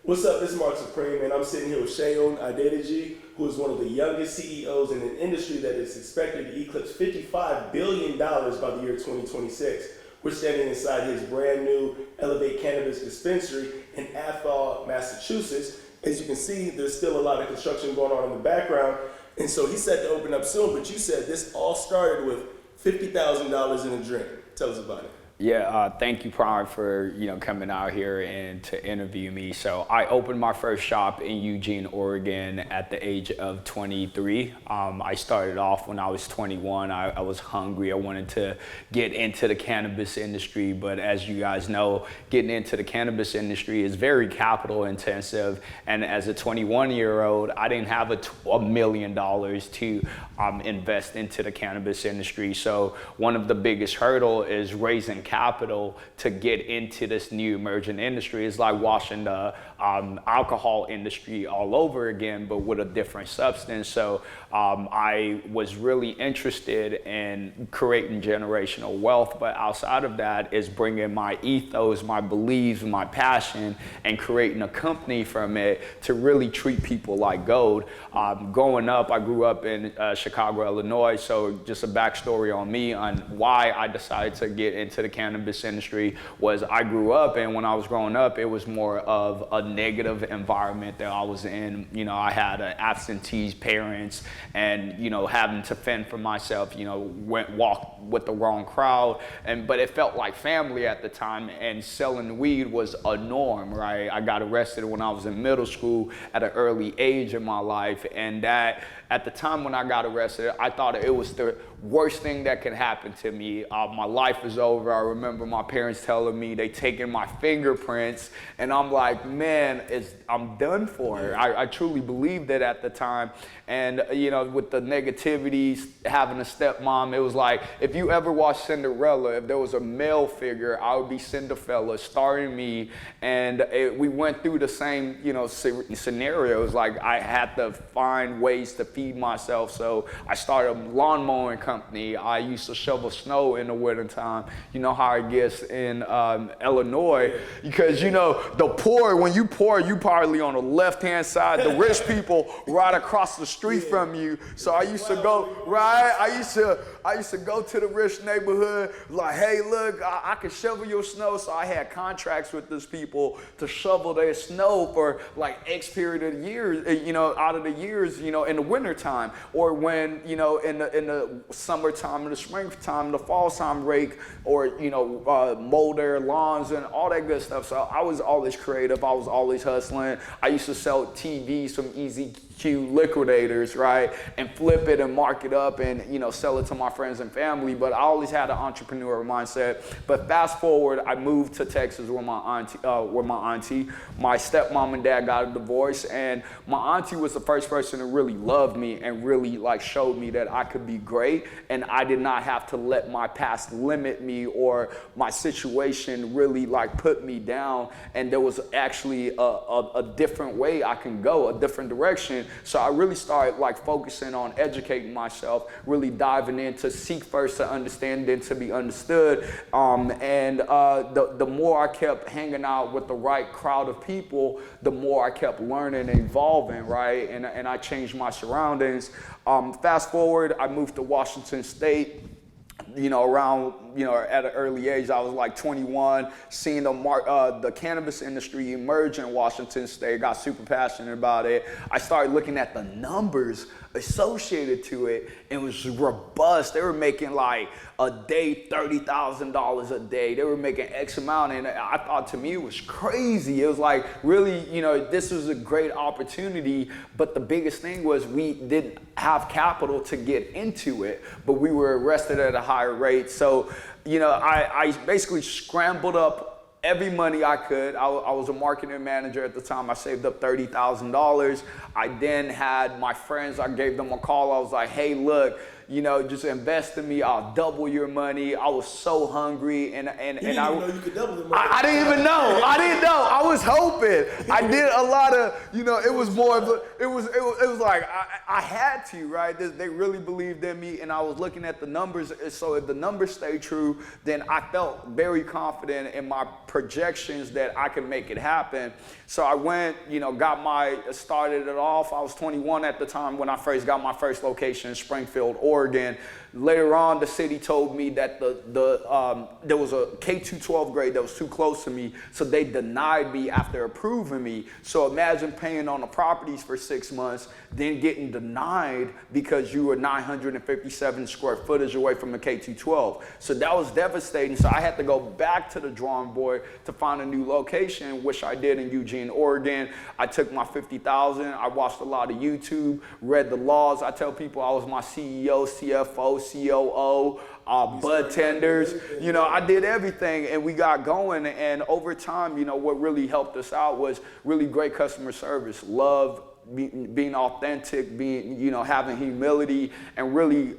What's up? This is Marc Supreme, and I'm sitting here with Seun Adedeji, who is one of the youngest CEOs in an industry that is expected to eclipse $55 billion by the year 2026. We're standing inside his brand new Elevate Cannabis dispensary in Athol, Massachusetts. As you can see, there's still a lot of construction going on in the background, and so he's set to open up soon, but you said this all started with $50,000 in a dream. Tell us about it. Yeah, thank you, Prime, for coming out here and to interview me. So I opened my first shop in Eugene, Oregon at the age of 23. I started off when I was 21. I was hungry. I wanted to get into the cannabis industry, but as you guys know, getting into the cannabis industry is very capital intensive. And as a 21-year-old, I didn't have $1 million to invest into the cannabis industry. So one of the biggest hurdles is raising capital to get into this new emerging industry. Is like washing the alcohol industry all over again, but with a different substance. So I was really interested in creating generational wealth, but outside of that is bringing my ethos, my beliefs, my passion, and creating a company from it to really treat people like gold. Growing up, I grew up in Chicago, Illinois, so just a backstory on me on why I decided to get into the cannabis industry was I grew up, and when I was growing up, it was more of a negative environment that I was in. I had absentee parents, and having to fend for myself, walked with the wrong crowd, but it felt like family at the time, and selling weed was a norm, right? I got arrested when I was in middle school at an early age in my life, and that at the time when I got arrested, I thought it was the worst thing that could happen to me. My life is over. I remember my parents telling me they taking my fingerprints, and I'm like, man, I'm done for. I truly believed it at the time. And with the negativity, having a stepmom, it was like, if you ever watched Cinderella, if there was a male figure, I would be Cinderella starring me. And we went through the same scenarios. Like, I had to find ways to feed myself, so I started a lawn mowing company. I used to shovel snow in the wintertime. You know how it gets in Illinois, because the poor, when you poor, you probably on the left-hand side, the rich people right across the street from you. So I used to go, right? I used to go to the rich neighborhood, like, hey, look, I can shovel your snow. So I had contracts with these people to shovel their snow for like X period of years, out of the years, in the winter time, or when, in the summertime, in the springtime, the fall time rake, or, mow their lawns and all that good stuff. So I was always creative. I was always hustling. I used to sell TVs from EZQ liquidators, right? And flip it and mark it up and, sell it to my friends and family. But I always had an entrepreneurial mindset. But fast forward, I moved to Texas with my auntie. My stepmom and dad got a divorce, and my auntie was the first person to really love me and really showed me that I could be great, and I did not have to let my past limit me or my situation really put me down, and there was actually a different way I can go, a different direction. So I really started focusing on educating myself, really diving in to seek first to understand, then to be understood, and the more I kept hanging out with the right crowd of people, the more I kept learning and evolving, right? And I changed my surroundings. Fast forward, I moved to Washington State. Around, at an early age, I was 21, seeing the cannabis industry emerge in Washington State, got super passionate about it. I started looking at the numbers associated to it, and it was robust. They were making a day, $30,000 a day. They were making X amount, and I thought, to me, it was crazy. It was really, this was a great opportunity, but the biggest thing was we didn't have capital to get into it, but we were arrested at a higher rate. So, I basically scrambled up every money I could. I was a marketing manager at the time. I saved up $30,000. I then had my friends, I gave them a call. I was like, hey, look, just invest in me. I'll double your money. I was so hungry, and You didn't even know you could double the money. I didn't even know. I didn't know. I was hoping. I did a lot of, it was more of a, it was like I had to, right? They really believed in me, and I was looking at the numbers. So if the numbers stay true, then I felt very confident in my projections that I could make it happen. So I went, started it off. I was 21 at the time when I first got my first location in Springfield, Oregon. Later on, the city told me that there was a K-12 grade that was too close to me, so they denied me after approving me. So imagine paying on the properties for 6 months, then getting denied because you were 957 square footage away from the K-12. So that was devastating. So I had to go back to the drawing board to find a new location, which I did in Eugene, Oregon. I took my $50,000. I watched a lot of YouTube, read the laws. I tell people I was my CEO, CFO, COO, bud tenders. I did everything, and we got going. And over time, what really helped us out was really great customer service, love, being authentic, having humility, and really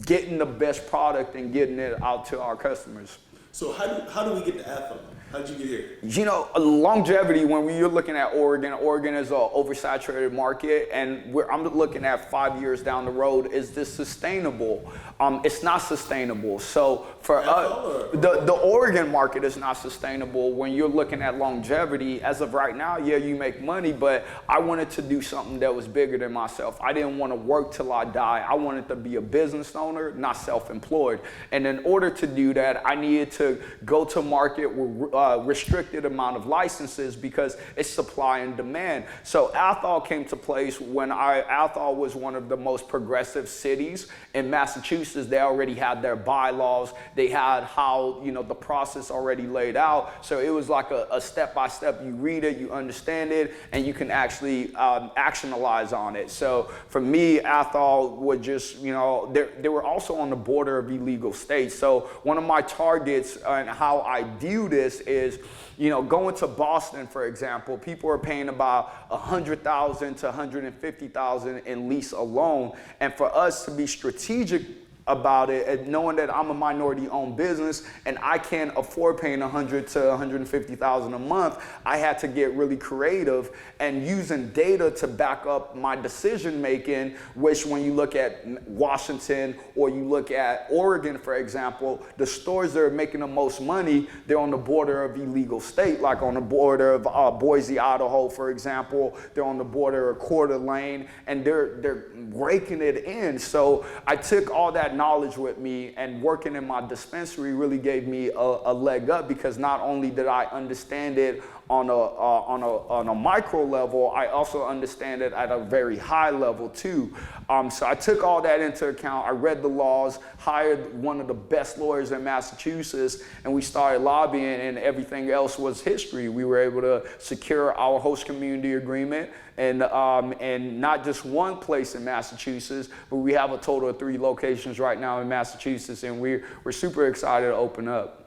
getting the best product and getting it out to our customers. So how do we get to Athol? How did you get here? Longevity, when you're looking at Oregon is an oversaturated market, and I'm looking at 5 years down the road, is this sustainable? It's not sustainable. So for us, the Oregon market is not sustainable. When you're looking at longevity, as of right now, yeah, you make money, but I wanted to do something that was bigger than myself. I didn't want to work till I die. I wanted to be a business owner, not self-employed. And in order to do that, I needed to go to market with restricted amount of licenses because it's supply and demand. So Athol came to place when Athol was one of the most progressive cities in Massachusetts. They already had their bylaws. They had how, the process already laid out. So it was like a step-by-step. You read it, you understand it, and you can actually actionalize on it. So for me, Athol would just, they were also on the border of illegal states. So one of my targets and how I view this is, going to Boston, for example, people are paying about $100,000 to $150,000 in lease alone. And for us to be strategic about it, and knowing that I'm a minority-owned business and I can't afford paying $100,000 to $150,000 a month, I had to get really creative and using data to back up my decision-making, which when you look at Washington or you look at Oregon, for example, the stores that are making the most money, they're on the border of illegal state, like on the border of Boise, Idaho, for example. They're on the border of Coeur d'Alene, and they're raking it in. So I took all that knowledge with me, and working in my dispensary really gave me a leg up, because not only did I understand it on a micro level, I also understand it at a very high level too. So I took all that into account. I read the laws, hired one of the best lawyers in Massachusetts, and we started lobbying, and everything else was history. We were able to secure our host community agreement, and not just one place in Massachusetts, but we have a total of 3 locations right now in Massachusetts, and we're super excited to open up.